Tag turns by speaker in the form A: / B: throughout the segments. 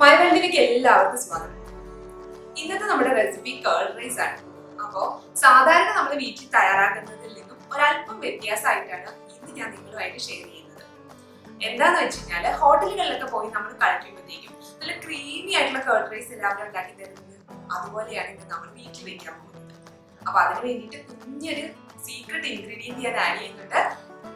A: മൈവേൾഡിലേക്ക് എല്ലാവർക്കും സ്വാഗതം. ഇന്നത്തെ നമ്മുടെ റെസിപ്പി കേർഡ് റൈസ് ആണ്. അപ്പോൾ സാധാരണ നമ്മൾ വീട്ടിൽ തയ്യാറാക്കുന്നതിൽ നിന്നും ഒരല്പം വ്യത്യാസമായിട്ടാണ് ഇന്ന് ഞാൻ നിങ്ങളുമായിട്ട് ഷെയർ ചെയ്യുന്നത്. എന്താന്ന് വെച്ച് കഴിഞ്ഞാൽ ഹോട്ടലുകളിലൊക്കെ പോയി നമ്മൾ കഴിക്കുമ്പോഴത്തേക്കും നല്ല ക്രീമി ആയിട്ടുള്ള കേർഡ് റൈസ് എല്ലാവരും ഉണ്ടാക്കി തരുന്നത് അതുപോലെയാണ് ഇന്ന് നമ്മൾ വീട്ടിൽ വെക്കാൻ പോകുന്നത്. അപ്പൊ അതിന് വേണ്ടിയിട്ട് കുഞ്ഞൊരു സീക്രട്ട് ഇൻഗ്രീഡിയന്റ് ഞാൻ ആഡ് ചെയ്യുന്നുണ്ട്.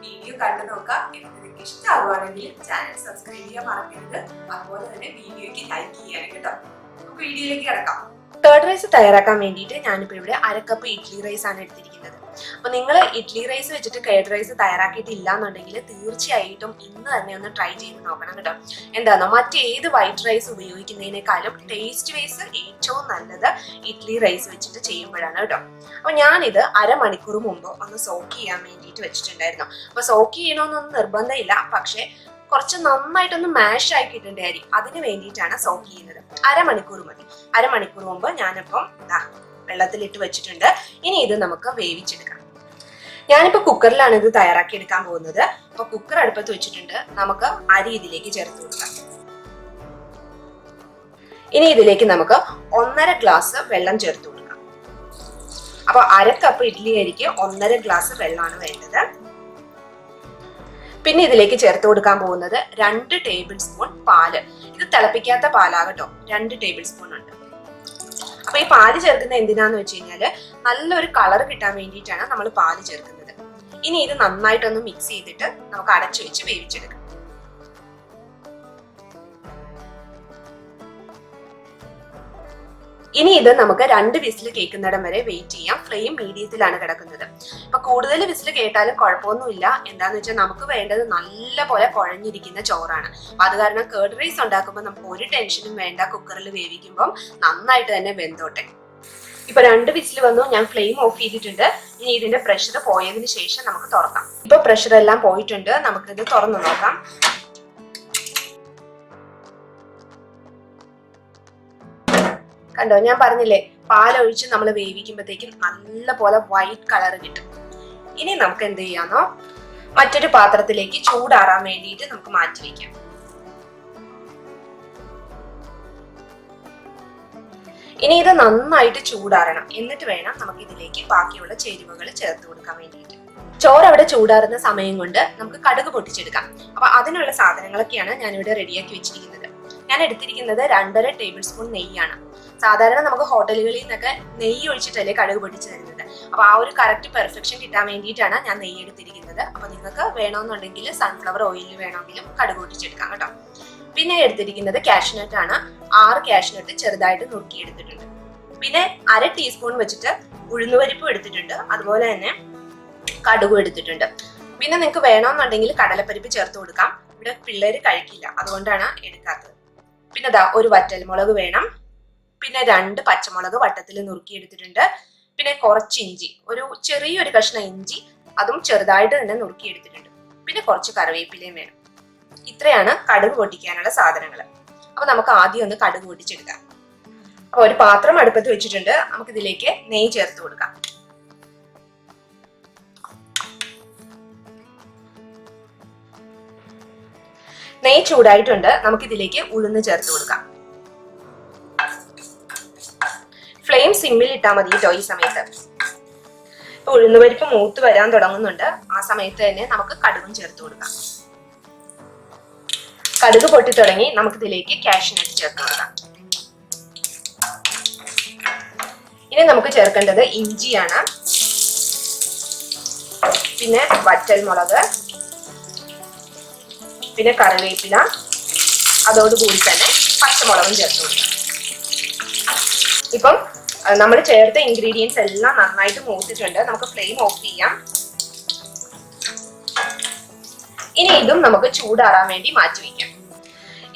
A: വീഡിയോ കണ്ടു നോക്കാം. നിങ്ങൾക്ക് ഇഷ്ടമാകുവാണെങ്കിൽ ചാനൽ സബ്സ്ക്രൈബ് ചെയ്യാൻ മറക്കരുത്. അതുപോലെ തന്നെ വീഡിയോയ്ക്ക് ലൈക്ക് ചെയ്യാനും കേട്ടോ. നമുക്ക് വീഡിയോയിലേക്ക് കിടക്കാം. കേർഡ് റൈസ് തയ്യാറാക്കാൻ വേണ്ടിയിട്ട് ഞാനിപ്പോൾ ഇവിടെ 1/2 കപ്പ് ഇഡ്ലി റൈസ് ആണ് എടുത്തിരിക്കുന്നത്. അപ്പൊ നിങ്ങൾ ഇഡ്ലി റൈസ് വെച്ചിട്ട് കേർഡ് റൈസ് തയ്യാറാക്കിയിട്ടില്ല എന്നുണ്ടെങ്കിൽ തീർച്ചയായിട്ടും ഇന്ന് തന്നെ ഒന്ന് ട്രൈ ചെയ്ത് നോക്കണം കേട്ടോ. എന്താണോ മറ്റേത് വൈറ്റ് റൈസ് ഉപയോഗിക്കുന്നതിനേക്കാളും ടേസ്റ്റ് വൈസ് ഏറ്റവും നല്ലത് ഇഡ്ലി റൈസ് വെച്ചിട്ട് ചെയ്യുമ്പോഴാണ് കേട്ടോ. അപ്പൊ ഞാനിത് 1/2 മണിക്കൂർ മുമ്പ് ഒന്ന് സോക്ക് ചെയ്യാൻ വേണ്ടിയിട്ട് വെച്ചിട്ടുണ്ടായിരുന്നു. അപ്പൊ സോക്ക് ചെയ്യണമെന്നൊന്നും നിർബന്ധമില്ല, പക്ഷെ കുറച്ച് നന്നായിട്ടൊന്ന് മാഷ് ആക്കിയിട്ടുണ്ട് അരി, അതിന് വേണ്ടിയിട്ടാണ് സോക്ക് ചെയ്യുന്നത്. 1/2 മണിക്കൂർ മതി. 1/2 മണിക്കൂർ മുമ്പ് ഞാനിപ്പം വെള്ളത്തിലിട്ട് വെച്ചിട്ടുണ്ട്. ഇനി ഇത് നമുക്ക് വേവിച്ചെടുക്കാം. ഞാനിപ്പോ കുക്കറിലാണ് ഇത് തയ്യാറാക്കി എടുക്കാൻ പോകുന്നത്. അപ്പൊ കുക്കർ അടുപ്പത്ത് വെച്ചിട്ടുണ്ട്. നമുക്ക് അരി ഇതിലേക്ക് ചേർത്ത് കൊടുക്കാം. ഇനി ഇതിലേക്ക് നമുക്ക് 1.5 ഗ്ലാസ് വെള്ളം ചേർത്ത് കൊടുക്കാം. അപ്പൊ 1/2 കപ്പ് ഇഡ്ലി അരിക്ക് 1.5 ഗ്ലാസ് വെള്ളമാണ് വേണ്ടത്. പിന്നെ ഇതിലേക്ക് ചേർത്ത് കൊടുക്കാൻ പോകുന്നത് 2 ടേബിൾ സ്പൂൺ പാല്. ഇത് തിളപ്പിക്കാത്ത പാലാകട്ടോ. 2 ടേബിൾ സ്പൂൺ ഉണ്ട്. അപ്പൊ ഈ പാല് ചേർക്കുന്നത് എന്തിനാന്ന് വെച്ച് കഴിഞ്ഞാല് നല്ലൊരു കളർ കിട്ടാൻ വേണ്ടിയിട്ടാണ് നമ്മൾ പാല് ചേർക്കുന്നത്. ഇനി ഇത് നന്നായിട്ടൊന്ന് മിക്സ് ചെയ്തിട്ട് നമുക്ക് അടച്ചു വെച്ച് വേവിച്ചെടുക്കാം. ഇനി ഇത് നമുക്ക് 2 വിസിൽ കേൾക്കുന്നിടം വരെ വെയിറ്റ് ചെയ്യാം. ഫ്ലെയിം മീഡിയത്തിലാണ് കിടക്കുന്നത്. അപ്പൊ കൂടുതൽ വിസിൽ കേട്ടാലും കുഴപ്പമൊന്നുമില്ല. എന്താന്ന് വെച്ചാൽ നമുക്ക് വേണ്ടത് നല്ല പോലെ കുഴഞ്ഞിരിക്കുന്ന ചോറാണ്. അപ്പൊ അത് കാരണം കേർഡ് റൈസ് ഉണ്ടാക്കുമ്പോൾ നമുക്ക് ഒരു ടെൻഷനും വേണ്ട. കുക്കറിൽ വേവിക്കുമ്പോൾ നന്നായിട്ട് തന്നെ വെന്തോട്ടെ. ഇപ്പൊ 2 വിസിൽ വന്നു. ഞാൻ ഫ്ലെയിം ഓഫ് ചെയ്തിട്ടുണ്ട്. ഇനി ഇതിന്റെ പ്രഷർ പോയതിനു ശേഷം നമുക്ക് തുറക്കാം. ഇപ്പൊ പ്രഷർ എല്ലാം പോയിട്ടുണ്ട്. നമുക്കിത് തുറന്നു നോക്കാം. കണ്ടോ, ഞാൻ പറഞ്ഞില്ലേ പാലൊഴിച്ച് നമ്മൾ വേവിക്കുമ്പോഴത്തേക്കും നല്ല പോലെ വൈറ്റ് കളർ കിട്ടും. ഇനി നമുക്ക് എന്ത് ചെയ്യാന്നോ, മറ്റൊരു പാത്രത്തിലേക്ക് ചൂടാറാൻ വേണ്ടിയിട്ട് നമുക്ക് മാറ്റി വെക്കാം. ഇനി ഇത് നന്നായിട്ട് ചൂടാറണം. എന്നിട്ട് വേണം നമുക്ക് ഇതിലേക്ക് ബാക്കിയുള്ള ചേരുവകൾ ചേർത്ത് കൊടുക്കാൻ വേണ്ടിയിട്ട്. ചോറ് അവിടെ ചൂടാറുന്ന സമയം കൊണ്ട് നമുക്ക് കടുക് പൊട്ടിച്ചെടുക്കാം. അപ്പൊ അതിനുള്ള സാധനങ്ങളൊക്കെയാണ് ഞാനിവിടെ റെഡിയാക്കി വെച്ചിരിക്കുന്നത്. ഞാൻ എടുത്തിരിക്കുന്നത് 2.5 ടേബിൾ സ്പൂൺ നെയ്യാണ്. സാധാരണ നമുക്ക് ഹോട്ടലുകളിൽ നിന്നൊക്കെ നെയ്യ് ഒഴിച്ചിട്ടല്ലേ കടുക് പൊട്ടിച്ച് തരുന്നത്. അപ്പൊ ആ ഒരു കറക്റ്റ് പെർഫെക്ഷൻ കിട്ടാൻ വേണ്ടിയിട്ടാണ് ഞാൻ നെയ്യ് എടുത്തിരിക്കുന്നത്. അപ്പൊ നിങ്ങൾക്ക് വേണമെന്നുണ്ടെങ്കിൽ സൺഫ്ലവർ ഓയിലിൽ വേണമെങ്കിലും കടുക് പൊട്ടിച്ചെടുക്കാം കേട്ടോ. പിന്നെ എടുത്തിരിക്കുന്നത് കാഷ്നട്ട് ആണ്. 6 കാഷ്നട്ട് ചെറുതായിട്ട് നുറുക്കി എടുത്തിട്ടുണ്ട്. പിന്നെ 1/2 ടീസ്പൂൺ വെച്ചിട്ട് ഉഴുന്നുപരിപ്പും എടുത്തിട്ടുണ്ട്. അതുപോലെ തന്നെ കടുകും എടുത്തിട്ടുണ്ട്. പിന്നെ നിങ്ങൾക്ക് വേണമെന്നുണ്ടെങ്കിൽ കടലപ്പരിപ്പ് ചേർത്ത് കൊടുക്കാം. ഇവിടെ പിള്ളേര് കഴിക്കില്ല, അതുകൊണ്ടാണ് എടുക്കാത്തത്. പിന്നെ ഒരു വറ്റൽമുളക് വേണം. പിന്നെ 2 പച്ചമുളക് വട്ടത്തിൽ നുറുക്കി എടുത്തിട്ടുണ്ട്. പിന്നെ കുറച്ച് ഇഞ്ചി, ഒരു ചെറിയൊരു കഷ്ണം ഇഞ്ചി, അതും ചെറുതായിട്ട് തന്നെ നുറുക്കി എടുത്തിട്ടുണ്ട്. പിന്നെ കുറച്ച് കറിവേപ്പിലയും വേണം. ഇത്രയാണ് കടുക് പൊട്ടിക്കാനുള്ള സാധനങ്ങൾ. അപ്പൊ നമുക്ക് ആദ്യം ഒന്ന് കടുക് പൊട്ടിച്ചെടുക്കാം. അപ്പൊ ഒരു പാത്രം അടുപ്പത്ത് വെച്ചിട്ടുണ്ട്. നമുക്ക് ഇതിലേക്ക് നെയ്യ് ചേർത്ത് കൊടുക്കാം. നെയ്യ് ചൂടായിട്ടുണ്ട്. നമുക്ക് ഇതിലേക്ക് ഉഴുന്ന് ചേർത്ത് കൊടുക്കാം. ഫ്ലെയിം സിമ്മിൽ ഇട്ടാൽ മതി കേട്ടോ ഈ സമയത്ത്. ഇപ്പൊ ഉഴുന്നുപരിപ്പ് മൂത്ത് വരാൻ തുടങ്ങുന്നുണ്ട്. ആ സമയത്ത് തന്നെ നമുക്ക് കടുകും ചേർത്ത് കൊടുക്കാം. കടുക് പൊട്ടി തുടങ്ങി. നമുക്ക് ഇതിലേക്ക് കാഷ്നട്ട് ചേർത്ത് കൊടുക്കാം. ഇനി നമുക്ക് ചേർക്കേണ്ടത് ഇഞ്ചിയാണ്. പിന്നെ വറ്റൽമുളക്, പിന്നെ കറിവേപ്പില, അതോടുകൂടി തന്നെ പച്ചമുളകും ചേർത്ത് കൊടുക്കാം. ഇപ്പം നമ്മൾ ചേർത്ത ഇൻഗ്രീഡിയൻസ് എല്ലാം നന്നായിട്ട് മൂത്തിട്ടുണ്ട്. നമുക്ക് ഫ്ലെയിം ഓഫ് ചെയ്യാം. ഇനി ഇതും നമുക്ക് ചൂടാറാൻ വേണ്ടി മാറ്റി വയ്ക്കാം.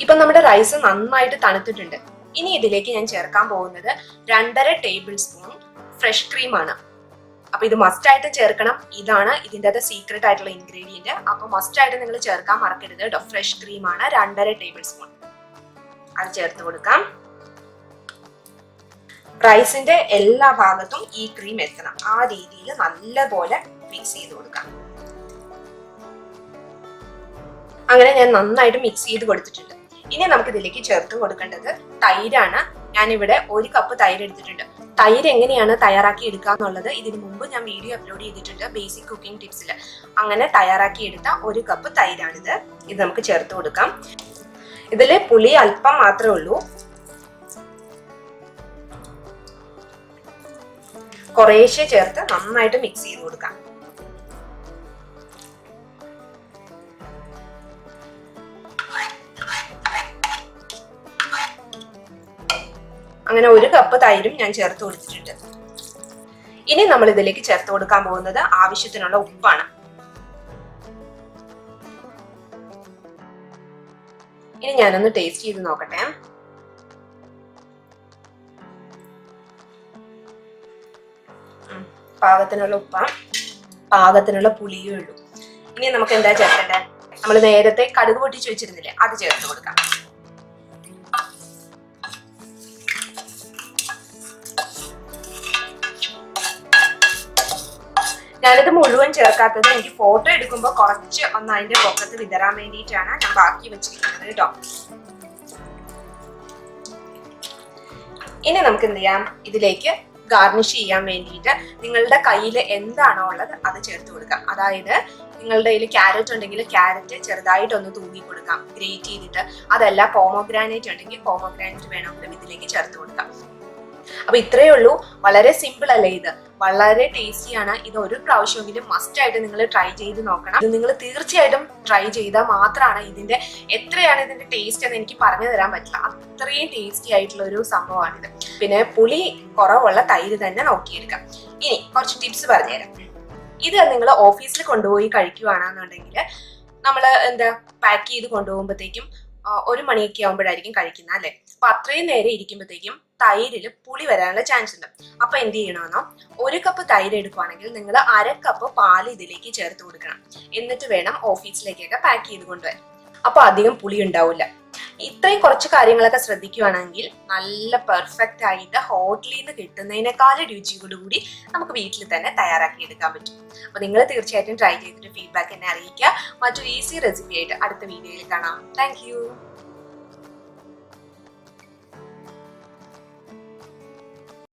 A: ഇപ്പൊ നമ്മുടെ റൈസ് നന്നായിട്ട് തണുത്തിട്ടുണ്ട്. ഇനി ഇതിലേക്ക് ഞാൻ ചേർക്കാൻ പോകുന്നത് 2.5 ടേബിൾ സ്പൂൺ ഫ്രഷ് ക്രീം ആണ്. അപ്പൊ ഇത് മസ്റ്റ് ആയിട്ട് ചേർക്കണം. ഇതാണ് ഇതിൻ്റെ സീക്രട്ട് ആയിട്ടുള്ള ഇൻഗ്രീഡിയന്റ്. അപ്പൊ മസ്റ്റ് ആയിട്ട് നിങ്ങൾ ചേർക്കാൻ മറക്കരുത് കേട്ടോ. ഫ്രഷ് ക്രീം ആണ് 2.5 ടേബിൾ സ്പൂൺ. അത് ചേർത്ത് കൊടുക്കാം. റൈസിന്റെ എല്ലാ ഭാഗത്തും ഈ ക്രീം എത്തണം. ആ രീതിയിൽ നല്ലപോലെ മിക്സ് ചെയ്ത് കൊടുക്കാം. അങ്ങനെ ഞാൻ നന്നായിട്ട് മിക്സ് ചെയ്ത് കൊടുത്തിട്ടുണ്ട്. ഇനി നമുക്ക് ഇതിലേക്ക് ചേർത്ത് കൊടുക്കേണ്ടത് തൈരാണ്. ഞാനിവിടെ 1 കപ്പ് തൈര് എടുത്തിട്ടുണ്ട്. തൈര് എങ്ങനെയാണ് തയ്യാറാക്കി എടുക്കുക എന്നുള്ളത് ഇതിനു മുമ്പ് ഞാൻ വീഡിയോ അപ്ലോഡ് ചെയ്തിട്ടുണ്ട് ബേസിക് കുക്കിംഗ് ടിപ്സിൽ. അങ്ങനെ തയ്യാറാക്കി എടുത്ത 1 കപ്പ് തൈരാണിത്. ഇത് നമുക്ക് ചേർത്ത് കൊടുക്കാം. ഇതില് പുളി അല്പം മാത്രമേ ഉള്ളൂ. കുറേശ്ശെ ചേർത്ത് നന്നായിട്ട് മിക്സ് ചെയ്ത് കൊടുക്കാം. അങ്ങനെ 1 കപ്പ് തൈരും ഞാൻ ചേർത്ത് കൊടുത്തിട്ടുണ്ട്. ഇനി നമ്മൾ ഇതിലേക്ക് ചേർത്ത് കൊടുക്കാൻ പോകുന്നത് ആവശ്യത്തിനുള്ള ഉപ്പാണ്. ഇനി ഞാനൊന്ന് ടേസ്റ്റ് ചെയ്ത് നോക്കട്ടെ. പാകത്തിനുള്ള ഉപ്പാണ്, പാകത്തിനുള്ള പുളിയേ ഉള്ളൂ. ഇനി നമുക്ക് എന്താ ചേർക്കണ്ടേ? നമ്മൾ നേരത്തെ കടുക് പൊട്ടിച്ച് വെച്ചിരുന്നില്ലേ, അത് ചേർത്ത് കൊടുക്കാം. ഞാനിത് മുഴുവൻ ചേർക്കാത്തത് എനിക്ക് ഫോട്ടോ എടുക്കുമ്പോൾ കുറച്ച് ഒന്ന് അതിന്റെ പൊക്കത്ത് വിതറാൻ വേണ്ടിയിട്ടാണ് ഞാൻ ബാക്കി വെച്ചിരിക്കുന്നത് കേട്ടോ. ഇനി നമുക്ക് എന്ത് ചെയ്യാം, ഇതിലേക്ക് ഗാർണിഷ് ചെയ്യാൻ വേണ്ടിയിട്ട് നിങ്ങളുടെ കയ്യിൽ എന്താണോ ഉള്ളത് അത് ചേർത്ത് കൊടുക്കാം. അതായത് നിങ്ങളുടെ കയ്യിൽ ക്യാരറ്റ് ഉണ്ടെങ്കിൽ ക്യാരറ്റ് ചെറുതായിട്ടൊന്ന് തൂങ്ങി കൊടുക്കാം ഗ്രേറ്റ് ചെയ്തിട്ട്. അതല്ല പോമോഗ്രാനൈറ്റ് ഉണ്ടെങ്കിൽ പോമോഗ്രാനൈറ്റ് വേണമെങ്കിലും ഇതിലേക്ക് ചേർത്ത് കൊടുക്കാം. അപ്പൊ ഇത്രയേ ഉള്ളൂ. വളരെ സിമ്പിൾ അല്ലേ ഇത്? വളരെ ടേസ്റ്റിയാണ്. ഇത് ഒരു പ്രാവശ്യമെങ്കിലും മസ്റ്റ് ആയിട്ട് നിങ്ങൾ ട്രൈ ചെയ്ത് നോക്കണം. ഇത് നിങ്ങൾ തീർച്ചയായിട്ടും ട്രൈ ചെയ്താൽ മാത്രമാണ് ഇതിന്റെ എത്രയാണ് ഇതിന്റെ ടേസ്റ്റ് എന്ന് എനിക്ക് പറഞ്ഞു തരാൻ പറ്റില്ല. അത്രയും ടേസ്റ്റി ആയിട്ടുള്ള ഒരു സംഭവമാണിത്. പിന്നെ പുളി കുറവുള്ള തൈര് തന്നെ നോക്കിയെടുക്കാം. ഇനി കുറച്ച് ടിപ്സ് പറഞ്ഞുതരാം. ഇത് നിങ്ങൾ ഓഫീസിൽ കൊണ്ടുപോയി കഴിക്കുകയാണെന്നുണ്ടെങ്കിൽ നമ്മൾ പാക്ക് ചെയ്ത് കൊണ്ടുപോകുമ്പോഴത്തേക്കും 1 മണിയൊക്കെ ആകുമ്പോഴായിരിക്കും കഴിക്കുന്നത് അല്ലെ. അപ്പൊ അത്രയും നേരം ഇരിക്കുമ്പോഴത്തേക്കും തൈരില് പുളി വരാനുള്ള ചാൻസ് ഉണ്ട്. അപ്പൊ എന്ത് ചെയ്യണമെന്നോ, 1 കപ്പ് തൈര് എടുക്കുവാണെങ്കിൽ നിങ്ങൾ 1/2 കപ്പ് പാല് ഇതിലേക്ക് ചേർത്ത് കൊടുക്കണം. എന്നിട്ട് വേണം ഓഫീസിലേക്കൊക്കെ പാക്ക് ചെയ്ത് കൊണ്ടുവരാൻ. അപ്പൊ അധികം പുളി ഉണ്ടാവില്ല. ഇത്രയും കുറച്ച് കാര്യങ്ങളൊക്കെ ശ്രദ്ധിക്കുകയാണെങ്കിൽ നല്ല പെർഫെക്റ്റ് ആയിട്ട് ഹോട്ടലിൽ നിന്ന് കിട്ടുന്നതിനേക്കാളും രുചിയോടുകൂടി നമുക്ക് വീട്ടിൽ തന്നെ തയ്യാറാക്കി എടുക്കാൻ പറ്റും. അപ്പൊ നിങ്ങൾ തീർച്ചയായിട്ടും ട്രൈ ചെയ്തിട്ട് ഫീഡ്ബാക്ക് എന്നെ അറിയിക്കുക. മറ്റൊരു ഈസി റെസിപ്പി ആയിട്ട് അടുത്ത വീഡിയോയിൽ കാണാം. താങ്ക്